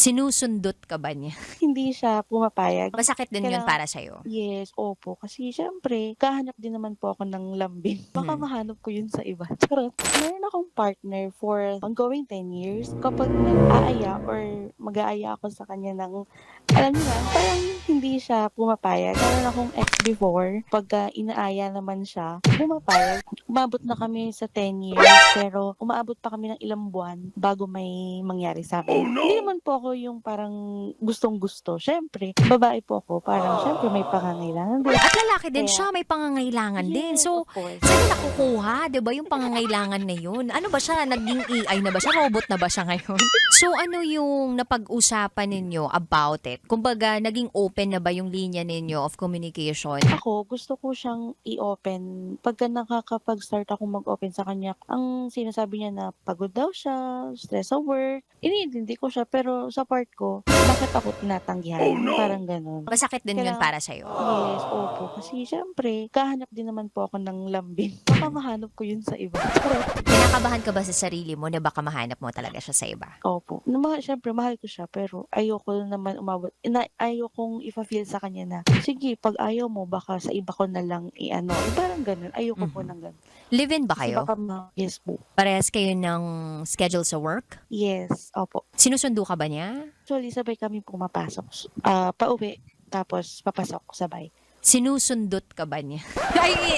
Sinusundot ka ba niya? Hindi siya pumapayag. Masakit din yun Kailangan para sa'yo? yes, opo. Kasi siyempre kahanap din naman po ako ng lambing. Baka Mhm. mahanap ko yun sa iba, charot. Meron akong partner for ongoing 10 years. Kapag nag-aaya or mag-aaya ako sa kanya ng alam niyo na, parang hindi siya pumapayag. Meron akong ex before, pagka inaaya naman siya, pumapayag. Umabot na kami sa 10 years, pero umaabot pa kami ng ilang buwan bago may mangyari sa'min. Hindi naman po ako yung parang gustong-gusto. Siyempre, babae po ako, parang siyempre may pangangailangan din. At lalaki din Kaya siya, may pangangailangan din. yes, So, of course. saan niya nakukuha, 'di ba, yung pangangailangan na yun? Ano ba siya, naging AI na ba siya, robot na ba siya ngayon? So, ano yung napag-usapan ninyo about it? Kumbaga, naging open na ba yung linya ninyo of communication? Ako, gusto ko siyang i-open. Pagka nakakapag-start akong mag-open sa kanya, ang sinasabi niya na pagod daw siya, stress sa work. Iniintindi ko siya, pero sa part ko, bakit ako tinatanggihan? Parang gano'n. Masakit din yun Kailangan para sa'yo? yes, opo. Kasi siyempre, kahanap din naman po ako ng lambing. Baka mahanap ko yun sa iba. Charot. Kinakabahan ka ba sa sarili mo na baka mahanap mo talaga siya sa iba? Opo. Siyempre mahal ko siya, pero ayoko naman umabot ayokong ifa-feel sa kanya na, "Sige 'pag ayaw mo baka sa iba ko na lang i-ano." Parang gano'n. Ayoko po Mhm. ng gano'n. Live-in ba Kasi kayo? baka yes po. Parehas kayo ng schedule sa work? Yes, opo. Sinusundo ka ba niya? Actually, sabay kami pumapasok. Pauwi tapos papasok sabay. Sinusundot ka ba niya?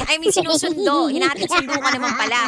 I mean sinusundo, hinatid sundo ka naman pala.